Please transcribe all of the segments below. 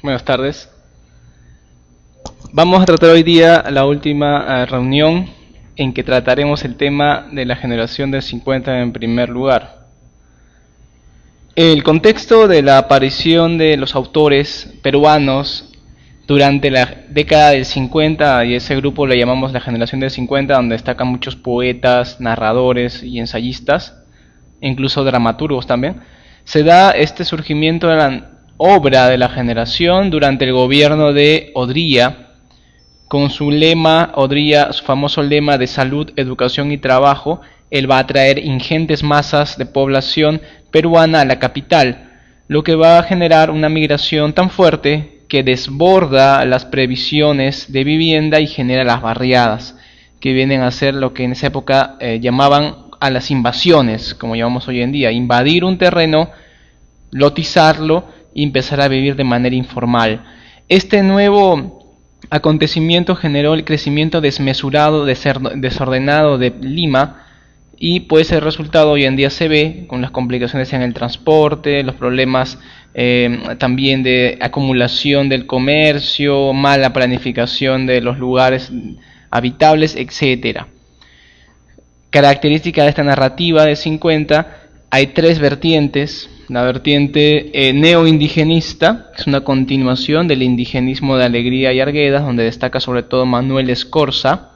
Buenas tardes. Vamos a tratar hoy día la última reunión en que trataremos el tema de la generación del 50 en primer lugar. El contexto de la aparición de los autores peruanos durante la década del 50, y ese grupo le llamamos la generación del 50, donde destacan muchos poetas, narradores y ensayistas, incluso dramaturgos también, se da este surgimiento de la obra de la generación durante el gobierno de Odría, con su lema, Odría, su famoso lema de salud, educación y trabajo. Él va a traer ingentes masas de población peruana a la capital, lo que va a generar una migración tan fuerte que desborda las previsiones de vivienda y genera las barriadas, que vienen a ser lo que en esa época llamaban a las invasiones, como llamamos hoy en día, invadir un terreno, lotizarlo y empezar a vivir de manera informal. Este nuevo acontecimiento generó el crecimiento desmesurado, desordenado de Lima, y pues el resultado hoy en día se ve con las complicaciones en el transporte, los problemas también de acumulación del comercio, mala planificación de los lugares habitables, etc. Característica de esta narrativa de 50, hay tres vertientes. La vertiente neoindigenista, que es una continuación del indigenismo de Alegría y Arguedas, donde destaca sobre todo Manuel Escorza.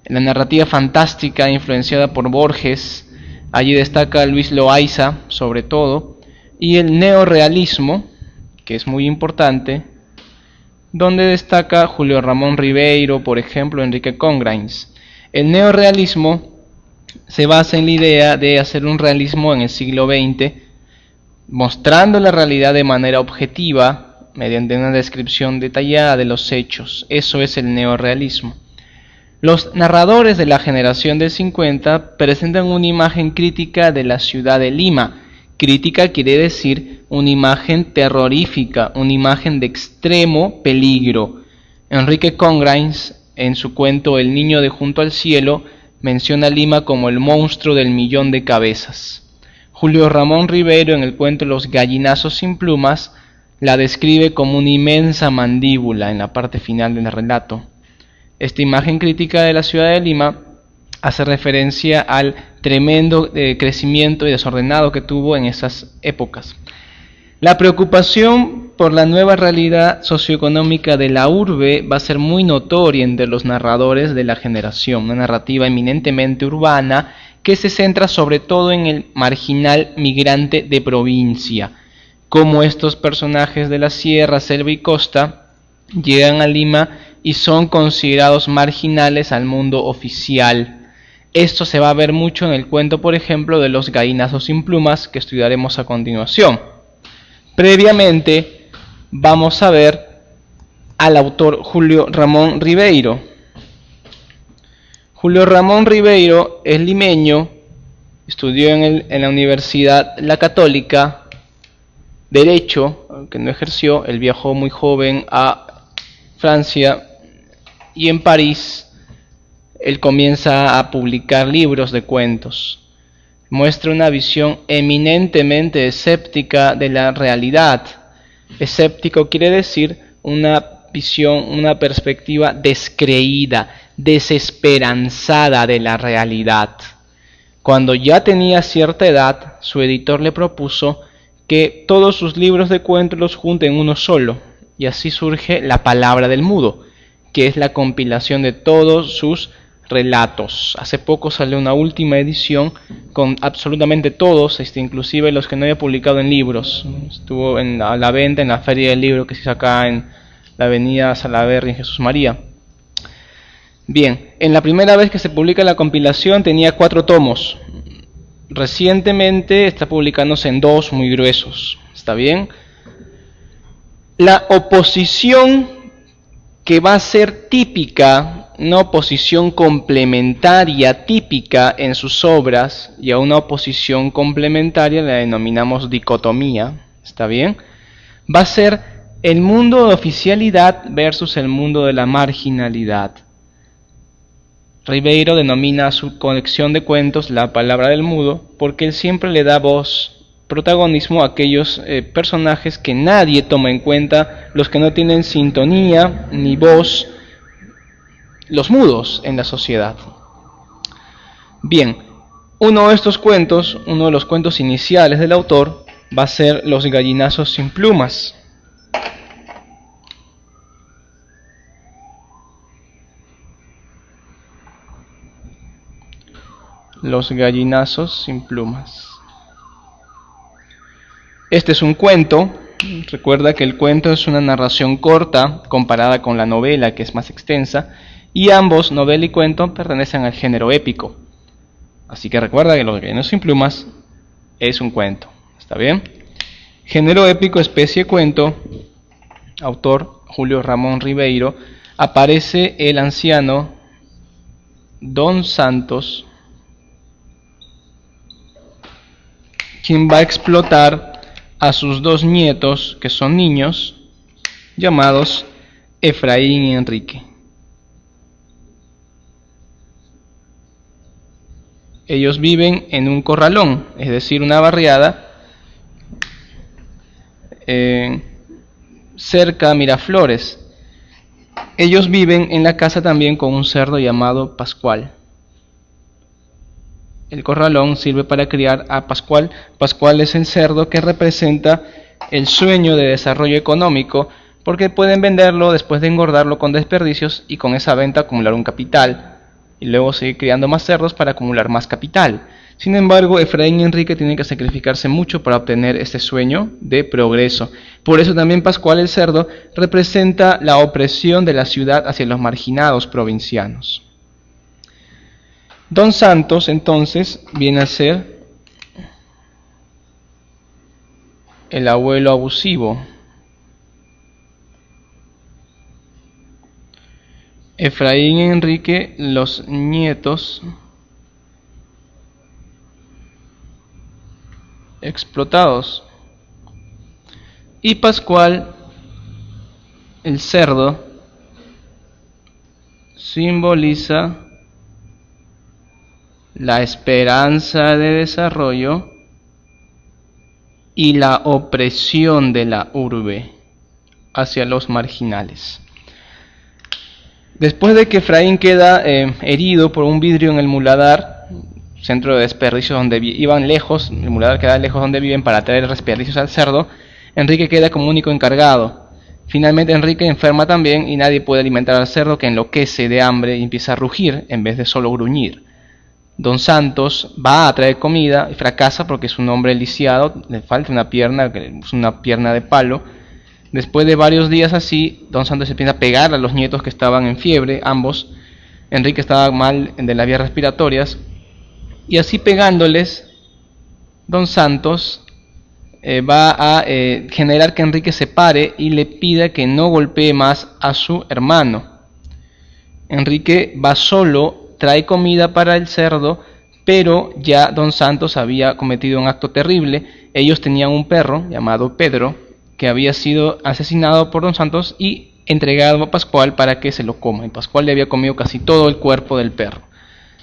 La narrativa fantástica influenciada por Borges, allí destaca Luis Loaiza sobre todo, y el neorrealismo, que es muy importante, donde destaca Julio Ramón Ribeiro, por ejemplo, Enrique Congrains. El neorrealismo se basa en la idea de hacer un realismo en el siglo XX, mostrando la realidad de manera objetiva, mediante una descripción detallada de los hechos. Eso es el neorrealismo. Los narradores de la generación del 50 presentan una imagen crítica de la ciudad de Lima. Crítica quiere decir una imagen terrorífica, una imagen de extremo peligro. Enrique Congrains, en su cuento El niño de junto al cielo, menciona a Lima como el monstruo del millón de cabezas. Julio Ramón Ribeiro, en el cuento Los gallinazos sin plumas, la describe como una inmensa mandíbula en la parte final del relato. Esta imagen crítica de la ciudad de Lima hace referencia al tremendo crecimiento y desordenado que tuvo en esas épocas. La preocupación por la nueva realidad socioeconómica de la urbe va a ser muy notoria entre los narradores de la generación, una narrativa eminentemente urbana que se centra sobre todo en el marginal migrante de provincia, cómo estos personajes de la sierra, selva y costa llegan a Lima y son considerados marginales al mundo oficial. Esto se va a ver mucho en el cuento, por ejemplo, de Los gallinazos sin plumas, que estudiaremos a continuación. Previamente vamos a ver al autor Julio Ramón Ribeiro. Julio Ramón Ribeiro es limeño, estudió en la Universidad La Católica, Derecho, aunque no ejerció. Él viajó muy joven a Francia y en París él comienza a publicar libros de cuentos. Muestra una visión eminentemente escéptica de la realidad. Escéptico quiere decir una visión, una perspectiva descreída, desesperanzada de la realidad. Cuando ya tenía cierta edad, su editor le propuso que todos sus libros de cuentos los junte en uno solo, y así surge La palabra del mudo, que es la compilación de todos sus relatos. Hace poco salió una última edición con absolutamente todos, inclusive los que no había publicado en libros. Estuvo a la venta en la Feria del Libro que se hizo acá en la avenida Salaverry en Jesús María. Bien, en la primera vez que se publica la compilación tenía 4 tomos. Recientemente está publicándose en 2 muy gruesos. ¿Está bien? La oposición que va a ser típica, una oposición complementaria típica en sus obras, y a una oposición complementaria la denominamos dicotomía, ¿está bien? Va a ser el mundo de oficialidad versus el mundo de la marginalidad. Ribeiro denomina a su colección de cuentos La palabra del mudo porque él siempre le da voz protagonismo a aquellos personajes que nadie toma en cuenta, los que no tienen sintonía ni voz, los mudos en la sociedad. Bien, uno de estos cuentos, uno de los cuentos iniciales del autor, va a ser Los gallinazos sin plumas. Los gallinazos sin plumas. Este es un cuento. Recuerda que el cuento es una narración corta comparada con la novela, que es más extensa, y ambos, novela y cuento, pertenecen al género épico. Así que recuerda que Los gallinazos sin plumas es un cuento. ¿Está bien? Género épico, especie cuento, autor Julio Ramón Ribeiro. Aparece el anciano Don Santos, quien va a explotar a sus dos nietos, que son niños, llamados Efraín y Enrique. Ellos viven en un corralón, es decir, una barriada cerca a Miraflores. Ellos viven en la casa también con un cerdo llamado Pascual. El corralón sirve para criar a Pascual. Pascual es el cerdo que representa el sueño de desarrollo económico, porque pueden venderlo después de engordarlo con desperdicios y con esa venta acumular un capital y luego seguir criando más cerdos para acumular más capital. Sin embargo, Efraín y Enrique tienen que sacrificarse mucho para obtener este sueño de progreso. Por eso también Pascual el cerdo representa la opresión de la ciudad hacia los marginados provincianos. Don Santos entonces viene a ser el abuelo abusivo. Efraín y Enrique, los nietos explotados. Y Pascual, el cerdo, simboliza la esperanza de desarrollo y la opresión de la urbe hacia los marginales. Después de que Efraín queda herido por un vidrio en el muladar, centro de desperdicios donde iban lejos, el muladar queda lejos donde viven para traer desperdicios al cerdo, Enrique queda como único encargado. Finalmente Enrique enferma también y nadie puede alimentar al cerdo, que enloquece de hambre y empieza a rugir en vez de solo gruñir. Don Santos va a traer comida y fracasa porque es un hombre lisiado, le falta una pierna, que es una pierna de palo. Después de varios días así, Don Santos se empieza a pegar a los nietos que estaban en fiebre, ambos. Enrique estaba mal de las vías respiratorias. Y así pegándoles, Don Santos va a generar que Enrique se pare y le pida que no golpee más a su hermano. Enrique va solo, trae comida para el cerdo, pero ya Don Santos había cometido un acto terrible. Ellos tenían un perro llamado Pedro, que había sido asesinado por Don Santos y entregado a Pascual para que se lo coma. Y Pascual le había comido casi todo el cuerpo del perro.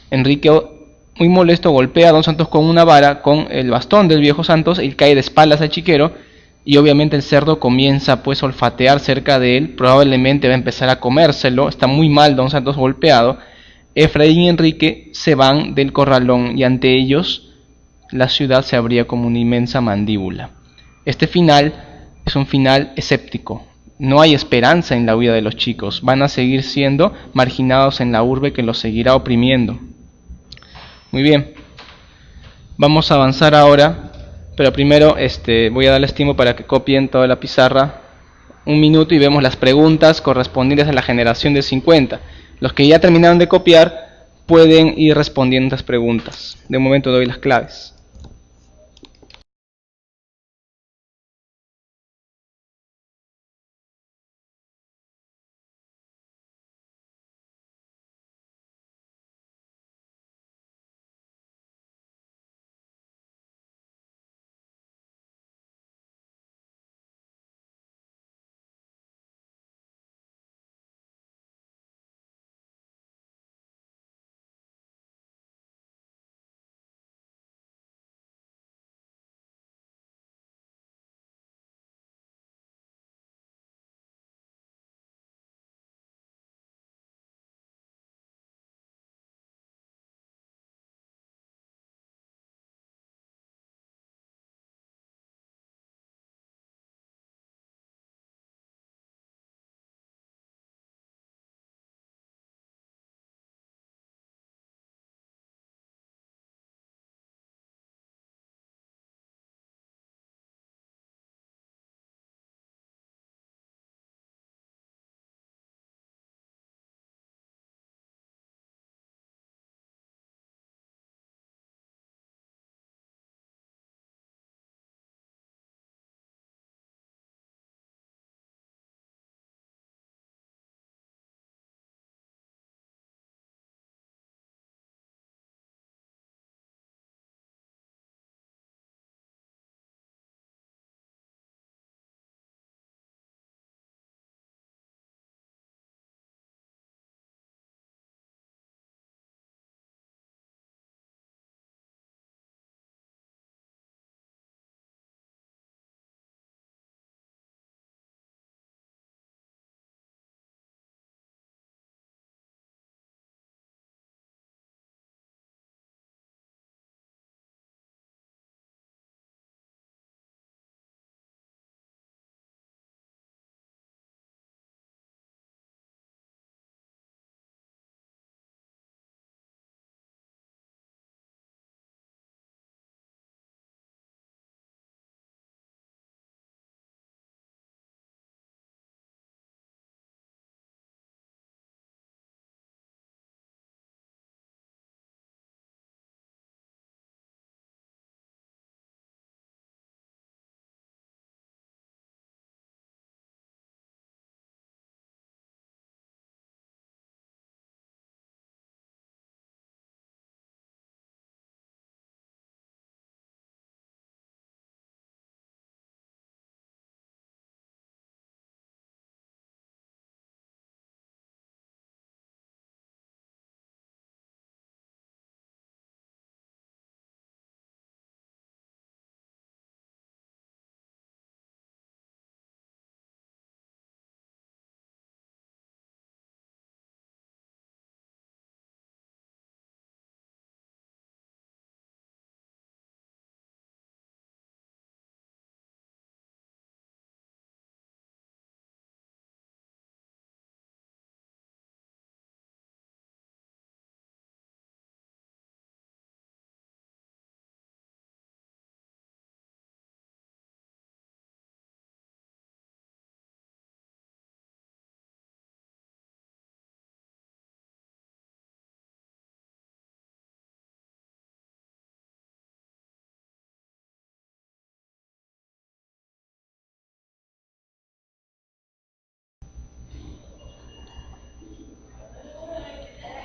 Enrique, muy molesto, golpea a Don Santos con una vara, con el bastón del viejo Santos, y cae de espaldas al chiquero, y obviamente el cerdo comienza pues a olfatear cerca de él, probablemente va a empezar a comérselo, está muy mal Don Santos golpeado. Efraín y Enrique se van del corralón y ante ellos la ciudad se abría como una inmensa mandíbula. Este final es un final escéptico. No hay esperanza en la huida de los chicos. Van a seguir siendo marginados en la urbe que los seguirá oprimiendo. Muy bien. Vamos a avanzar ahora, pero primero voy a darles tiempo para que copien toda la pizarra. Un minuto y vemos las preguntas correspondientes a la generación de 50. Los que ya terminaron de copiar pueden ir respondiendo estas preguntas. De momento doy las claves.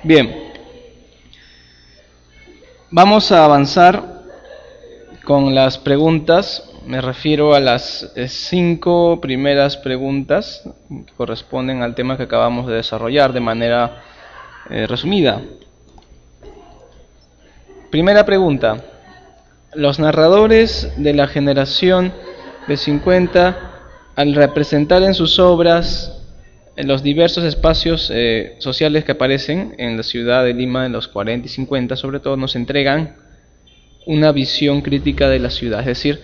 Bien, vamos a avanzar con las preguntas. Me refiero a las 5 primeras preguntas que corresponden al tema que acabamos de desarrollar de manera resumida. Primera pregunta. Los narradores de la generación de 50, al representar en sus obras en los diversos espacios sociales que aparecen en la ciudad de Lima en los 40 y 50, sobre todo nos entregan una visión crítica de la ciudad, es decir,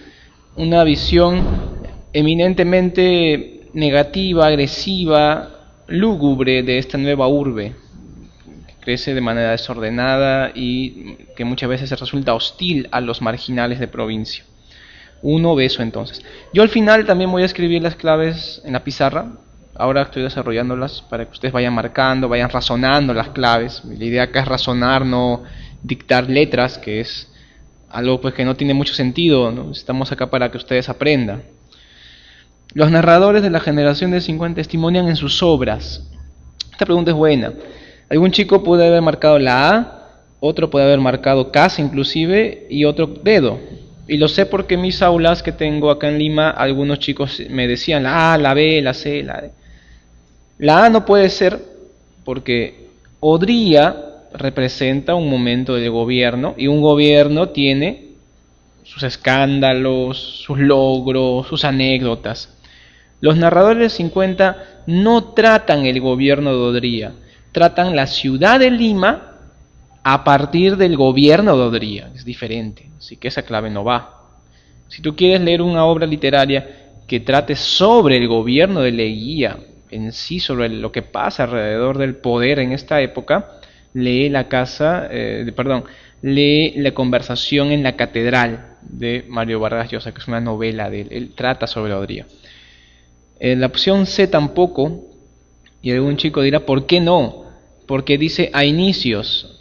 una visión eminentemente negativa, agresiva, lúgubre de esta nueva urbe, que crece de manera desordenada y que muchas veces resulta hostil a los marginales de provincia. Uno ve eso entonces. Yo al final también voy a escribir las claves en la pizarra. Ahora estoy desarrollándolas para que ustedes vayan marcando, vayan razonando las claves. La idea acá es razonar, no dictar letras, que es algo pues que no tiene mucho sentido, ¿no? Estamos acá para que ustedes aprendan. Los narradores de la generación de 50 testimonian en sus obras. Esta pregunta es buena. Algún chico puede haber marcado la A, otro puede haber marcado casa inclusive y otro dedo. Y lo sé porque en mis aulas que tengo acá en Lima, algunos chicos me decían la A, la B, la C, la D. La A no puede ser porque Odría representa un momento del gobierno y un gobierno tiene sus escándalos, sus logros, sus anécdotas. Los narradores de 50 no tratan el gobierno de Odría, tratan la ciudad de Lima a partir del gobierno de Odría, es diferente, así que esa clave no va. Si tú quieres leer una obra literaria que trate sobre el gobierno de Leguía, en sí, sobre lo que pasa alrededor del poder en esta época, lee lee La conversación en la catedral de Mario Vargas Llosa, que es una novela de él. Él trata sobre Odría. La opción C tampoco, y algún chico dirá, ¿por qué no? Porque dice a inicios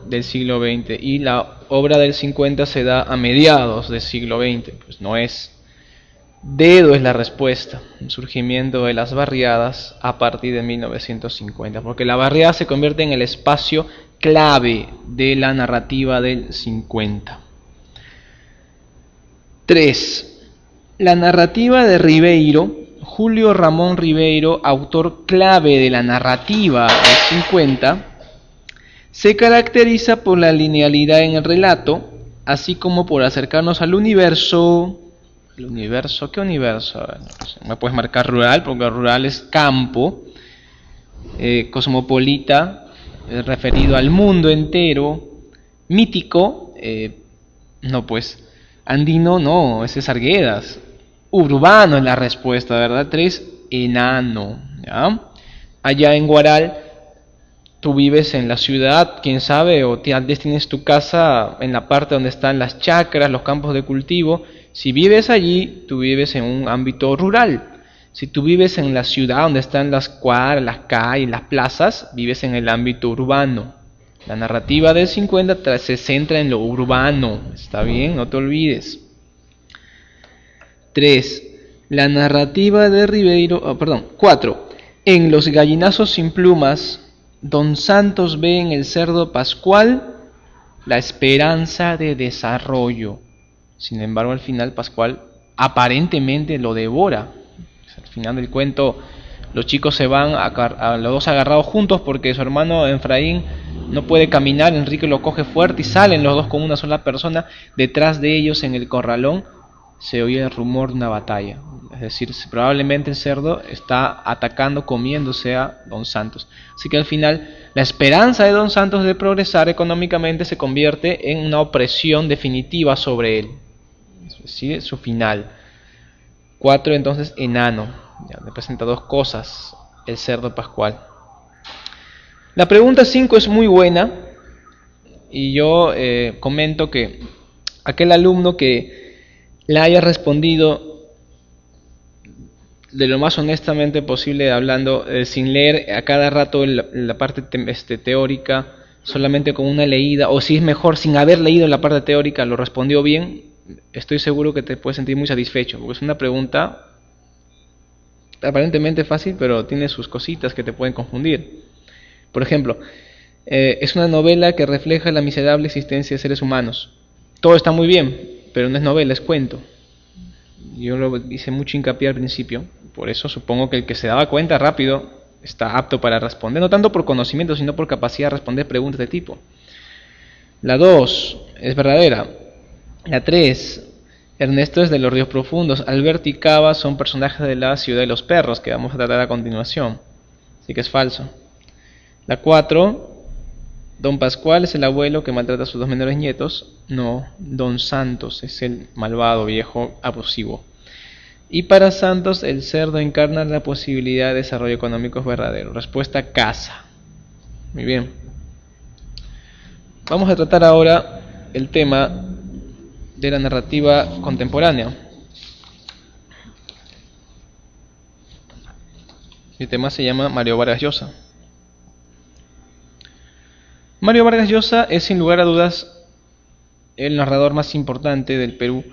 del siglo XX y la obra del 50 se da a mediados del siglo XX. Pues no es. Dedo es la respuesta, el surgimiento de las barriadas a partir de 1950, porque la barriada se convierte en el espacio clave de la narrativa del 50. 3. La narrativa de Ribeiro, Julio Ramón Ribeiro, autor clave de la narrativa del 50, se caracteriza por la linealidad en el relato, así como por acercarnos al universo. ¿El universo? ¿Qué universo? Me puedes marcar rural, porque rural es campo, cosmopolita, referido al mundo entero, mítico, no pues, andino no, ese es Arguedas, urbano es la respuesta, ¿verdad? 3, enano, ¿ya? Allá en Guaral, tú vives en la ciudad, quién sabe, o tal vez tienes tu casa en la parte donde están las chacras, los campos de cultivo. Si vives allí, tú vives en un ámbito rural. Si tú vives en la ciudad donde están las cuadras, las calles, las plazas, vives en el ámbito urbano. La narrativa del 50 se centra en lo urbano, ¿está bien? No te olvides. 3. La narrativa de Ribeiro, 4. En Los gallinazos sin plumas, Don Santos ve en el cerdo Pascual la esperanza de desarrollo. Sin embargo, al final Pascual aparentemente lo devora. Al final del cuento, los chicos se van a los dos agarrados juntos porque su hermano Efraín no puede caminar. Enrique lo coge fuerte y salen los dos con una sola persona. Detrás de ellos, en el corralón, se oye el rumor de una batalla. Es decir, probablemente el cerdo está atacando, comiéndose a Don Santos. Así que al final, la esperanza de Don Santos de progresar económicamente se convierte en una opresión definitiva sobre él. ¿Sí? Su final. 4, entonces, enano. Ya, representa dos cosas, el cerdo Pascual. La pregunta 5 es muy buena. Y yo comento que aquel alumno que la haya respondido de lo más honestamente posible, hablando sin leer a cada rato la parte teórica, solamente con una leída, o si es mejor sin haber leído la parte teórica, lo respondió bien, estoy seguro que te puedes sentir muy satisfecho, porque es una pregunta aparentemente fácil, pero tiene sus cositas que te pueden confundir. Por ejemplo, Es una novela que refleja la miserable existencia de seres humanos. Todo está muy bien, pero no es novela, es cuento. Yo lo hice mucho hincapié al principio, por eso supongo que el que se daba cuenta rápido está apto para responder, no tanto por conocimiento, sino por capacidad de responder preguntas de tipo. La 2 es verdadera. La 3, Ernesto es de los Ríos Profundos. Alberto y Cava son personajes de la Ciudad de los Perros, que vamos a tratar a continuación. Así que es falso. La 4, Don Pascual es el abuelo que maltrata a sus dos menores nietos. No, Don Santos es el malvado viejo abusivo. Y para Santos, el cerdo encarna la posibilidad de desarrollo económico es verdadero. Respuesta: casa. Muy bien. Vamos a tratar ahora el tema de la narrativa contemporánea. El tema se llama Mario Vargas Llosa. Mario Vargas Llosa es sin lugar a dudas el narrador más importante del Perú.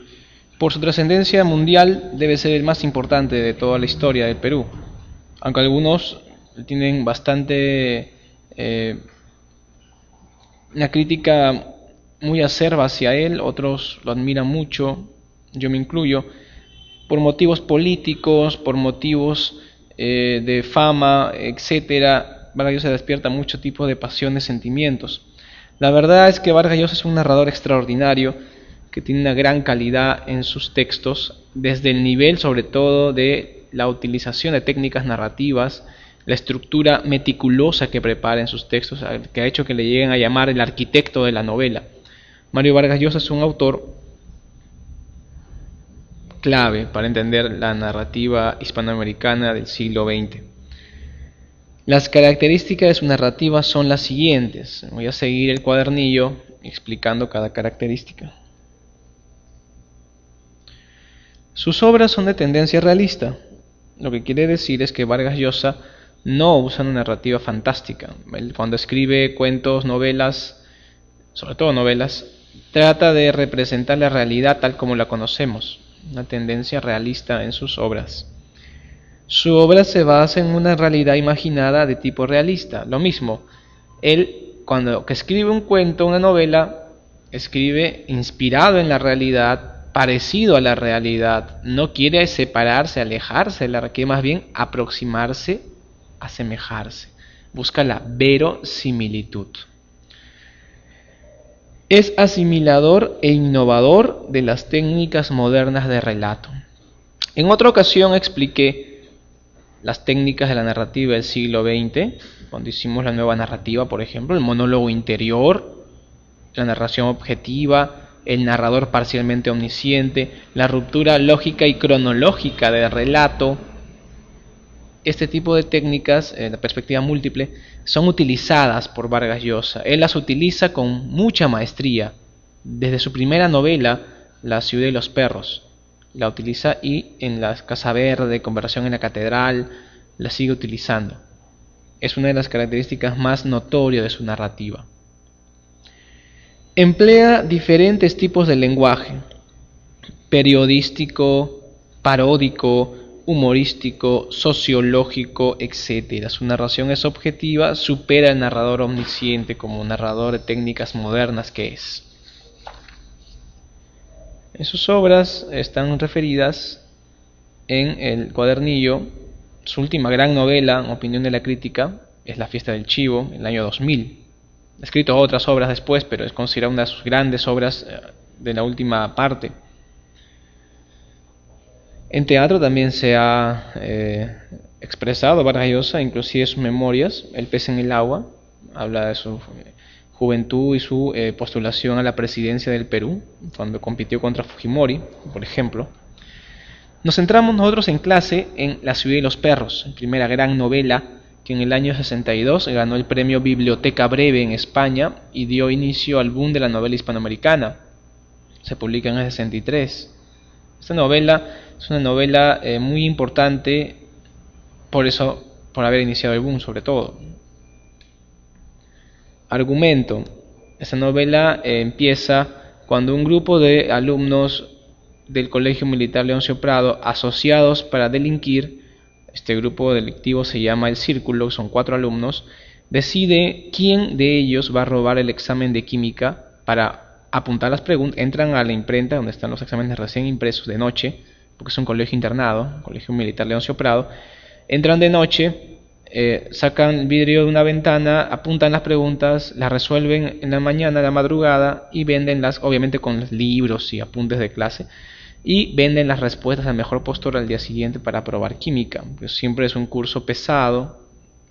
Por su trascendencia mundial debe ser el más importante de toda la historia del Perú. Aunque algunos tienen bastante una crítica muy acerba hacia él, otros lo admiran mucho, yo me incluyo, por motivos políticos, por motivos de fama, etcétera. Vargas Llosa despierta mucho tipo de pasiones, sentimientos. La verdad es que Vargas Llosa es un narrador extraordinario que tiene una gran calidad en sus textos, desde el nivel sobre todo de la utilización de técnicas narrativas, la estructura meticulosa que prepara en sus textos, que ha hecho que le lleguen a llamar el arquitecto de la novela. Mario Vargas Llosa es un autor clave para entender la narrativa hispanoamericana del siglo XX. Las características de su narrativa son las siguientes. Voy a seguir el cuadernillo explicando cada característica. Sus obras son de tendencia realista, lo que quiere decir es que Vargas Llosa no usa una narrativa fantástica. Él, cuando escribe cuentos, novelas, sobre todo novelas, trata de representar la realidad tal como la conocemos, una tendencia realista en sus obras. Su obra se basa en una realidad imaginada de tipo realista. Lo mismo, él cuando escribe un cuento, una novela, escribe inspirado en la realidad, parecido a la realidad. No quiere separarse, alejarse de la, quiere más bien aproximarse, asemejarse. Busca la verosimilitud. Es asimilador e innovador de las técnicas modernas de relato. En otra ocasión expliqué las técnicas de la narrativa del siglo XX, cuando hicimos la nueva narrativa, por ejemplo, el monólogo interior, la narración objetiva, el narrador parcialmente omnisciente, la ruptura lógica y cronológica del relato. Este tipo de técnicas, la perspectiva múltiple, son utilizadas por Vargas Llosa. Él las utiliza con mucha maestría. Desde su primera novela, La ciudad de los perros, la utiliza, y en la Casa Verde, Conversación en la Catedral, la sigue utilizando. Es una de las características más notorias de su narrativa. Emplea diferentes tipos de lenguaje: periodístico, paródico, humorístico, sociológico, etc. Su narración es objetiva, supera al narrador omnisciente como narrador de técnicas modernas que es. En sus obras están referidas en el cuadernillo. Su última gran novela, en opinión de la crítica, es La fiesta del chivo, en el año 2000. Ha escrito otras obras después, pero es considerada una de sus grandes obras de la última parte. En teatro también se ha expresado Vargas Llosa, inclusive sus memorias, El pez en el agua, habla de su juventud y su postulación a la presidencia del Perú, cuando compitió contra Fujimori, por ejemplo. Nos centramos nosotros en clase en La ciudad de los perros, primera gran novela que en el año 62 ganó el premio Biblioteca Breve en España y dio inicio al boom de la novela hispanoamericana. Se publica en el 63. Esta novela es una novela muy importante, por haber iniciado el boom sobre todo. Argumento. Esta novela empieza cuando un grupo de alumnos del Colegio Militar Leoncio Prado, asociados para delinquir, este grupo delictivo se llama El Círculo, son 4 alumnos, decide quién de ellos va a robar el examen de química para apuntar las preguntas. Entran a la imprenta donde están los exámenes recién impresos de noche, porque es un colegio internado, colegio militar Leoncio Prado. Entran de noche, sacan el vidrio de una ventana, apuntan las preguntas, las resuelven en la mañana, a la madrugada, y vendenlas, obviamente con los libros y apuntes de clase, y venden las respuestas al mejor postor al día siguiente para aprobar química. Pues siempre es un curso pesado,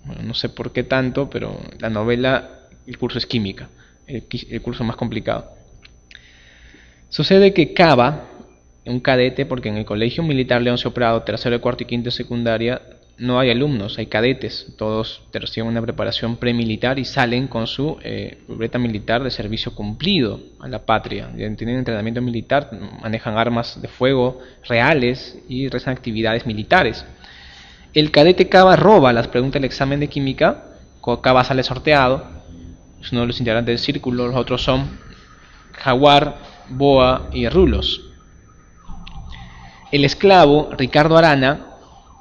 bueno, no sé por qué tanto, pero la novela, el curso es química, el curso más complicado. Sucede que Cava, un cadete, porque en el colegio militar Leoncio Prado, tercero, cuarto y quinto de secundaria, no hay alumnos, hay cadetes, todos reciben una preparación premilitar y salen con su libreta militar de servicio cumplido a la patria. Tienen entrenamiento militar, manejan armas de fuego reales y realizan actividades militares. El cadete Cava roba las preguntas del examen de química. Cava sale sorteado, es uno de los integrantes del círculo. Los otros son Jaguar, Boa y Rulos. El esclavo Ricardo Arana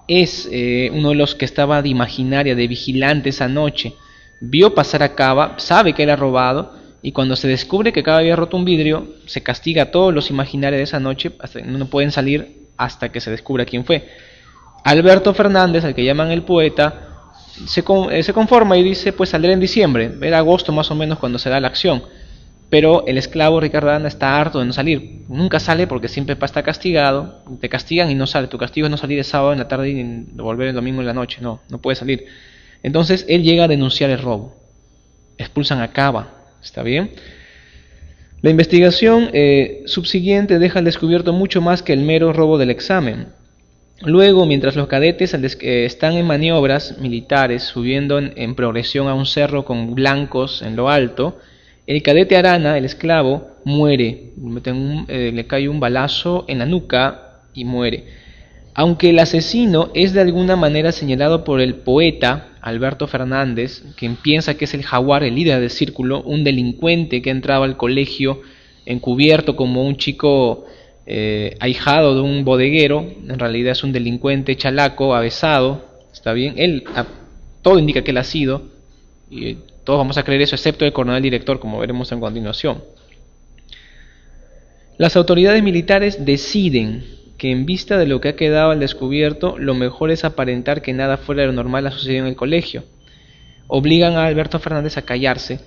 es uno de los que estaba de imaginaria, de vigilante esa noche. Vio pasar a Cava, sabe que él ha robado, y cuando se descubre que Cava había roto un vidrio, se castiga a todos los imaginarios de esa noche, no pueden salir hasta que se descubra quién fue. Alberto Fernández, al que llaman el poeta, se conforma y dice, pues saldré en diciembre, era agosto más o menos cuando se da la acción. Pero el esclavo Ricardo Arana está harto de no salir. Nunca sale porque siempre está castigado. Te castigan y no sale. Tu castigo es no salir el sábado en la tarde y volver el domingo en la noche. No puede salir. Entonces él llega a denunciar el robo. Expulsan a Cava. ¿Está bien? La investigación subsiguiente deja al descubierto mucho más que el mero robo del examen. Luego, mientras los cadetes están en maniobras militares, subiendo en progresión a un cerro con blancos en lo alto, el cadete Arana, el esclavo, muere. Le cae un balazo en la nuca y muere. Aunque el asesino es de alguna manera señalado por el poeta Alberto Fernández, quien piensa que es el Jaguar, el líder del círculo, un delincuente que entraba al colegio encubierto como un chico ahijado de un bodeguero, en realidad es un delincuente chalaco, avesado, ¿está bien? Todo indica que él ha sido, y todos vamos a creer eso, excepto el coronel director, como veremos a continuación. Las autoridades militares deciden que en vista de lo que ha quedado al descubierto, lo mejor es aparentar que nada fuera de lo normal ha sucedido en el colegio. Obligan a Alberto Fernández a callarse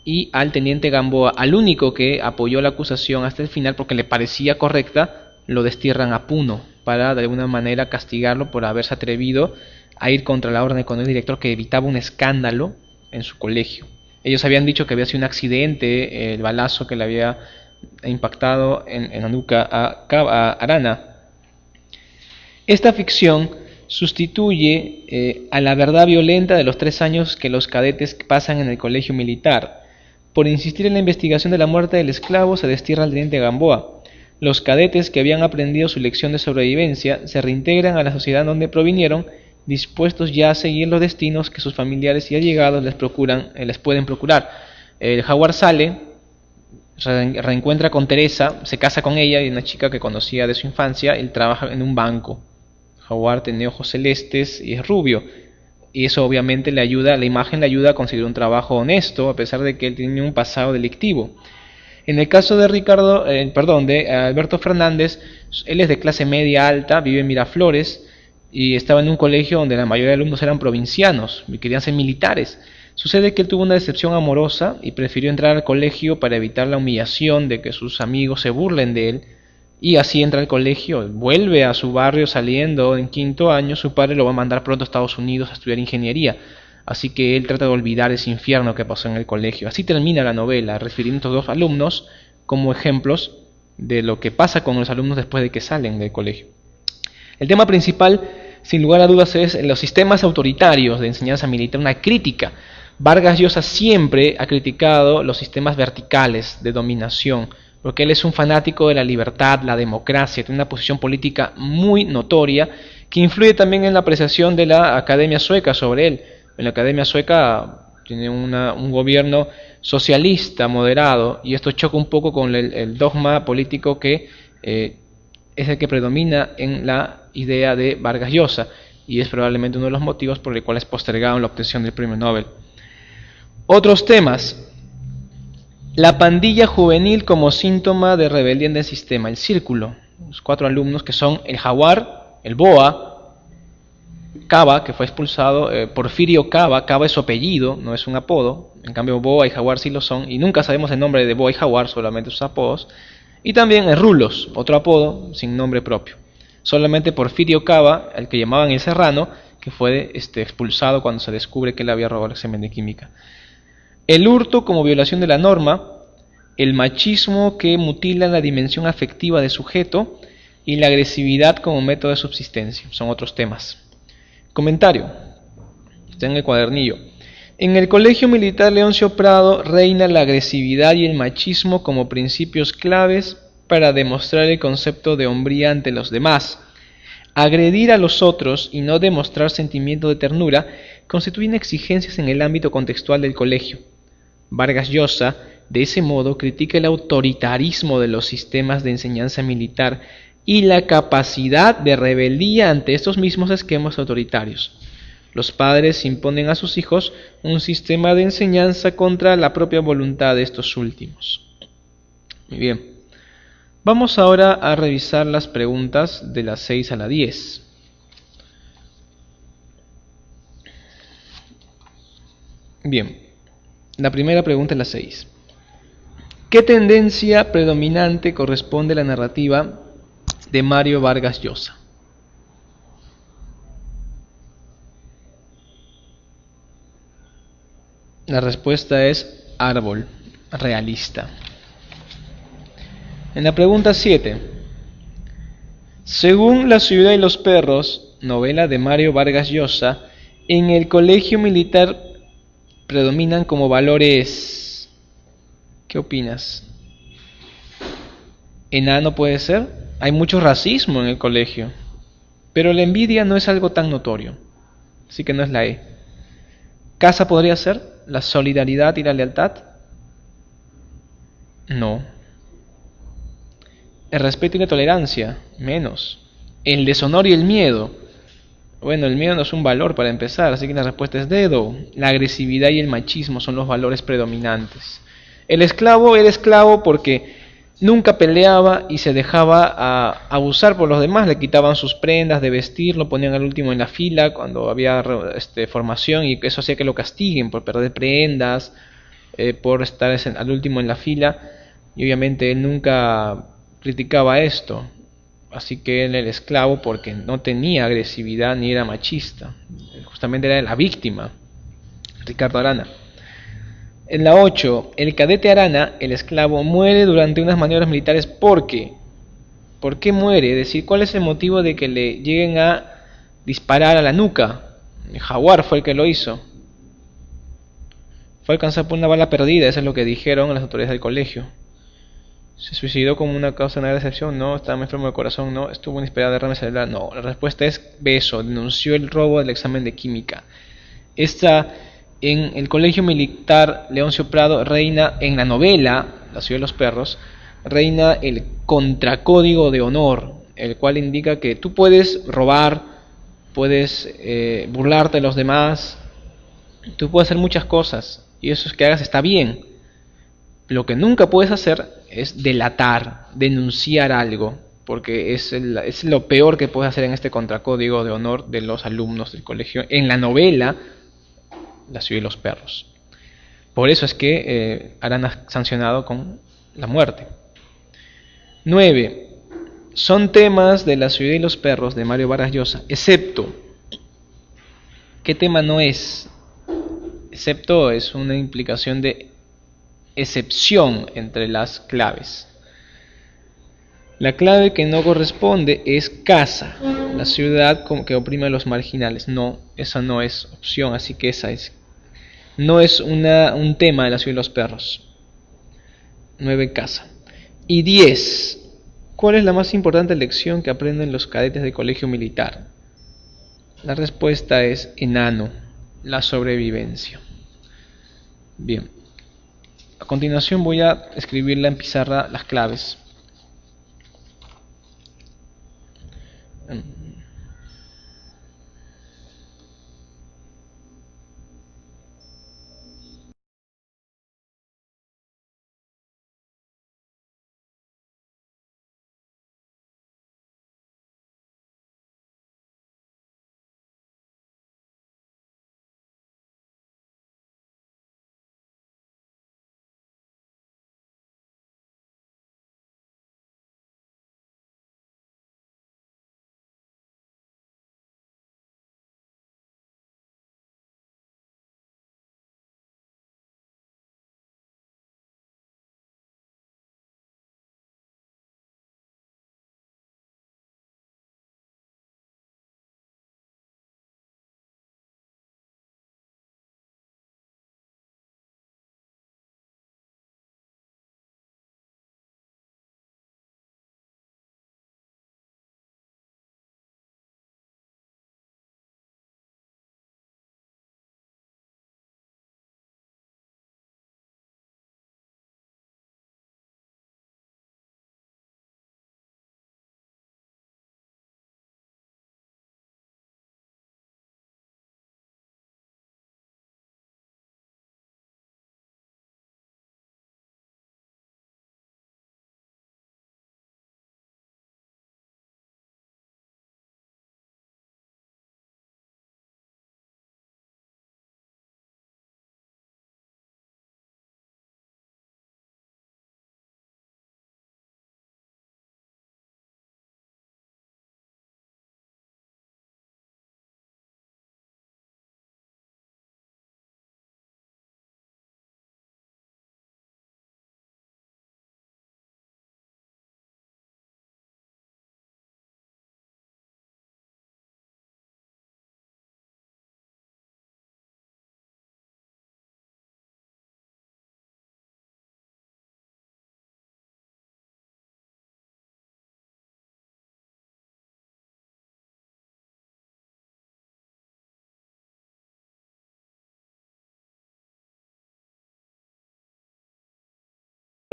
y al teniente Gamboa, al único que apoyó la acusación hasta el final porque le parecía correcta, lo destierran a Puno para de alguna manera castigarlo por haberse atrevido a ir contra la orden del coronel director que evitaba un escándalo en su colegio. Ellos habían dicho que había sido un accidente, el balazo que le había impactado en la nuca a Arana. Esta ficción sustituye a la verdad violenta de los 3 años que los cadetes pasan en el colegio militar. Por insistir en la investigación de la muerte del esclavo se destierra al teniente Gamboa. Los cadetes que habían aprendido su lección de sobrevivencia se reintegran a la sociedad donde provinieron, dispuestos ya a seguir los destinos que sus familiares y allegados les pueden procurar. El Jaguar sale, reencuentra con Teresa, se casa con ella, y una chica que conocía de su infancia. Él trabaja en un banco. Jaguar tiene ojos celestes y es rubio, y eso obviamente la imagen le ayuda a conseguir un trabajo honesto, a pesar de que él tiene un pasado delictivo. En el caso de de Alberto Fernández, él es de clase media alta, vive en Miraflores, y estaba en un colegio donde la mayoría de alumnos eran provincianos y querían ser militares. Sucede que él tuvo una decepción amorosa y prefirió entrar al colegio para evitar la humillación de que sus amigos se burlen de él, y así entra al colegio, vuelve a su barrio saliendo en 5º año. Su padre lo va a mandar pronto a Estados Unidos a estudiar ingeniería, así que él trata de olvidar ese infierno que pasó en el colegio. Así termina la novela, refiriendo a estos 2 alumnos como ejemplos de lo que pasa con los alumnos después de que salen del colegio. El tema principal, sin lugar a dudas, es los sistemas autoritarios de enseñanza militar, una crítica. Vargas Llosa siempre ha criticado los sistemas verticales de dominación, porque él es un fanático de la libertad, la democracia, tiene una posición política muy notoria, que influye también en la apreciación de la Academia Sueca sobre él. En la Academia Sueca tiene un gobierno socialista, moderado, y esto choca un poco con el dogma político que es el que predomina en la idea de Vargas Llosa, y es probablemente uno de los motivos por los cuales postergaron la obtención del premio Nobel. Otros temas. La pandilla juvenil como síntoma de rebeldía en el sistema. El círculo. Los 4 alumnos que son el Jaguar, el Boa, Cava, que fue expulsado, Porfirio Cava. Cava es su apellido, no es un apodo. En cambio Boa y Jaguar sí lo son. Y nunca sabemos el nombre de Boa y Jaguar, solamente sus apodos. Y también el Rulos, otro apodo sin nombre propio. Solamente Porfirio Cava, el que llamaban el Serrano, que fue expulsado cuando se descubre que él había robado el examen de química. El hurto como violación de la norma, el machismo que mutila la dimensión afectiva del sujeto y la agresividad como método de subsistencia. Son otros temas. Comentario. Está en el cuadernillo. En el Colegio Militar Leoncio Prado reina la agresividad y el machismo como principios claves para demostrar el concepto de hombría ante los demás. Agredir a los otros y no demostrar sentimiento de ternura constituyen exigencias en el ámbito contextual del colegio. Vargas Llosa, de ese modo, critica el autoritarismo de los sistemas de enseñanza militar y la capacidad de rebeldía ante estos mismos esquemas autoritarios. Los padres imponen a sus hijos un sistema de enseñanza contra la propia voluntad de estos últimos. Muy bien. Vamos ahora a revisar las preguntas de las 6 a la 10. Bien. La primera pregunta es la 6. ¿Qué tendencia predominante corresponde a la narrativa de Mario Vargas Llosa? La respuesta es árbol, realista. En la pregunta 7. Según La ciudad y los perros, novela de Mario Vargas Llosa, en el colegio militar predominan como valores. ¿Qué opinas? ¿Enano puede ser? Hay mucho racismo en el colegio, pero la envidia no es algo tan notorio, así que no es la E. ¿Casa podría ser? ¿La solidaridad y la lealtad? No. ¿El respeto y la tolerancia? Menos. ¿El deshonor y el miedo? Bueno, el miedo no es un valor para empezar, así que la respuesta es dedo. La agresividad y el machismo son los valores predominantes. El esclavo era esclavo porque nunca peleaba y se dejaba abusar por los demás, le quitaban sus prendas de vestir, lo ponían al último en la fila cuando había formación y eso hacía que lo castiguen por perder prendas, por estar al último en la fila, y obviamente él nunca criticaba esto. Así que él era esclavo porque no tenía agresividad ni era machista. Justamente era la víctima. Ricardo Arana. En la 8, el cadete Arana, el esclavo, muere durante unas maniobras militares porque. ¿Por qué muere? Es decir, ¿cuál es el motivo de que le lleguen a disparar a la nuca? El Jaguar fue el que lo hizo. Fue alcanzado por una bala perdida, eso es lo que dijeron las autoridades del colegio. ¿Se suicidó como una causa de excepción? No. ¿Estaba enfermo de corazón? No. ¿Estuvo inesperada derrame cerebral? No. La respuesta es Beso. Denunció el robo del examen de química. Esta, en el colegio militar Leoncio Prado, reina en la novela La ciudad de los perros, reina el contracódigo de honor, el cual indica que tú puedes robar, puedes burlarte de los demás, tú puedes hacer muchas cosas, y eso es que hagas está bien. Lo que nunca puedes hacer es delatar, denunciar algo, porque es lo peor que puedes hacer en este contracódigo de honor de los alumnos del colegio en la novela La ciudad y los perros. Por eso es que Arana sancionado con la muerte. 9. Son temas de La ciudad y los perros de Mario Vargas Llosa, excepto. ¿Qué tema no es? Excepto es una implicación de excepción entre las claves. La clave que no corresponde es casa, la ciudad que oprime a los marginales. No, esa no es opción, así que esa es. No es un tema de La ciudad y los perros. 9, casa. Y 10. ¿Cuál es la más importante lección que aprenden los cadetes del colegio militar? La respuesta es enano, la sobrevivencia. Bien. A continuación voy a escribirla en pizarra las claves.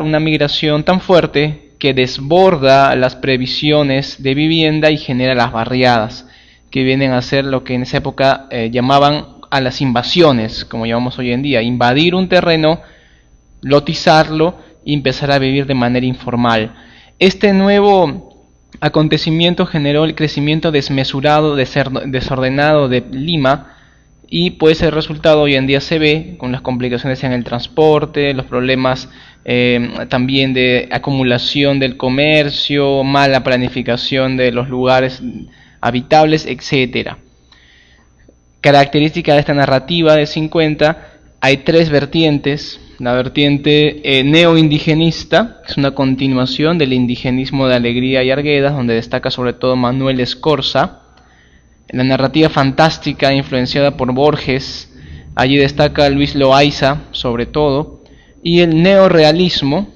una migración tan fuerte que desborda las previsiones de vivienda y genera las barriadas, que vienen a ser lo que en esa época llamaban a las invasiones, como llamamos hoy en día, invadir un terreno, lotizarlo y empezar a vivir de manera informal. Este nuevo acontecimiento generó el crecimiento desmesurado, desordenado de Lima, y pues el resultado hoy en día se ve con las complicaciones en el transporte, los problemas también de acumulación del comercio, mala planificación de los lugares habitables, etc. Característica de esta narrativa de 50, hay tres vertientes. La vertiente neoindigenista, que es una continuación del indigenismo de Alegría y Arguedas, donde destaca sobre todo Manuel Escorza. La narrativa fantástica influenciada por Borges, allí destaca Luis Loaiza sobre todo, y el neorrealismo,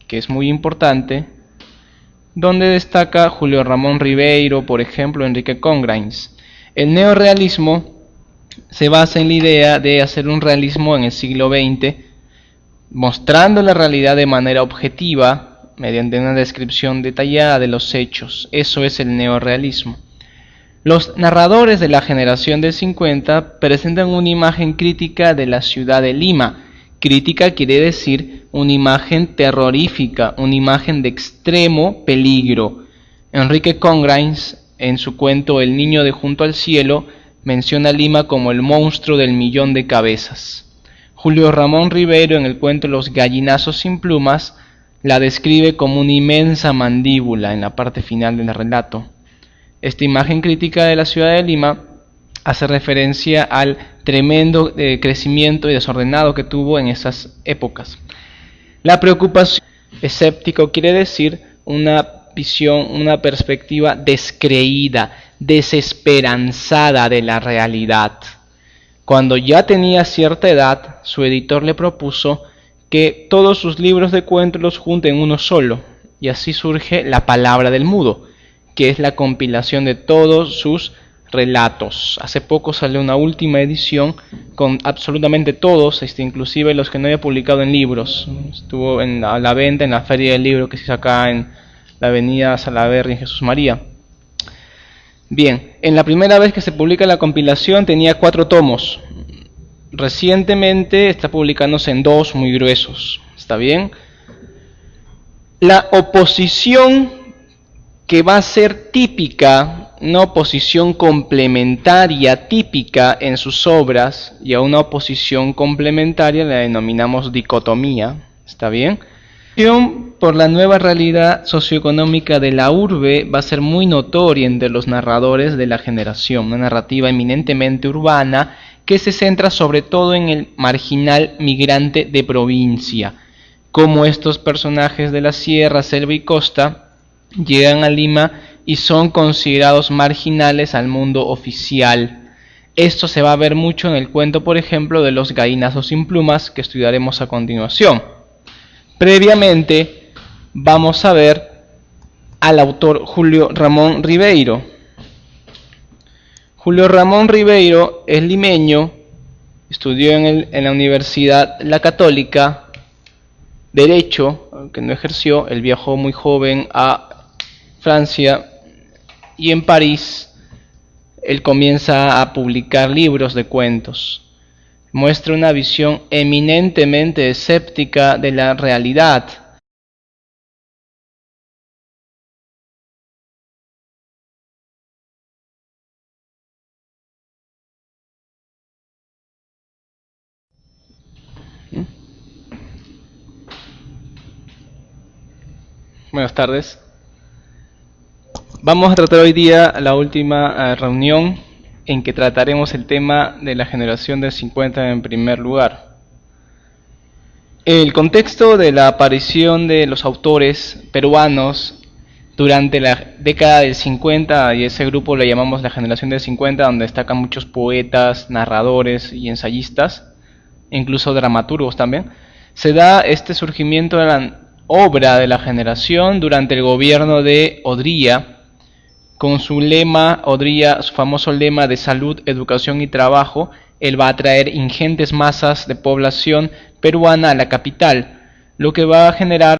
que es muy importante, donde destaca Julio Ramón Ribeiro, por ejemplo, Enrique Congrains. El neorrealismo se basa en la idea de hacer un realismo en el siglo XX, mostrando la realidad de manera objetiva, mediante una descripción detallada de los hechos. Eso es el neorrealismo. Los narradores de la generación del 50 presentan una imagen crítica de la ciudad de Lima. Crítica quiere decir una imagen terrorífica, una imagen de extremo peligro. Enrique Congrains, en su cuento El niño de junto al cielo, menciona a Lima como el monstruo del millón de cabezas. Julio Ramón Ribeiro, en el cuento Los gallinazos sin plumas, la describe como una inmensa mandíbula en la parte final del relato. Esta imagen crítica de la ciudad de Lima hace referencia al tremendo crecimiento y desordenado que tuvo en esas épocas. La preocupación escéptico quiere decir una visión, una perspectiva descreída, desesperanzada de la realidad. Cuando ya tenía cierta edad, su editor le propuso que todos sus libros de cuentos los junte en uno solo, y así surge La palabra del mudo, que es la compilación de todos sus relatos. Hace poco salió una última edición con absolutamente todos, inclusive los que no había publicado en libros. Estuvo en la venta en la Feria del Libro que se hizo acá en la avenida Salaverry en Jesús María. Bien, en la primera vez que se publica la compilación tenía 4 tomos. Recientemente está publicándose en 2 muy gruesos. ¿Está bien? La oposición que va a ser típica, una oposición complementaria típica en sus obras, y a una oposición complementaria la denominamos dicotomía. ¿Está bien? Por la nueva realidad socioeconómica de la urbe va a ser muy notoria entre los narradores de la generación, una narrativa eminentemente urbana que se centra sobre todo en el marginal migrante de provincia, como estos personajes de la sierra, selva y costa llegan a Lima y son considerados marginales al mundo oficial. Esto se va a ver mucho en el cuento, por ejemplo, de Los gallinazos sin plumas, que estudiaremos a continuación. Previamente vamos a ver al autor Julio Ramón Ribeiro. Julio Ramón Ribeiro es limeño, estudió en la Universidad La Católica, Derecho, aunque no ejerció. Él viajó muy joven a Francia y en París él comienza a publicar libros de cuentos. Muestra una visión eminentemente escéptica de la realidad. Buenas tardes. Vamos a tratar hoy día la última reunión en que trataremos el tema de la generación del 50 en primer lugar. El contexto de la aparición de los autores peruanos durante la década del 50, y ese grupo le llamamos la generación del 50, donde destacan muchos poetas, narradores y ensayistas, incluso dramaturgos también, se da este surgimiento de la obra de la generación durante el gobierno de Odría, con su lema, Odría, su famoso lema de salud, educación y trabajo. Él va a traer ingentes masas de población peruana a la capital, lo que va a generar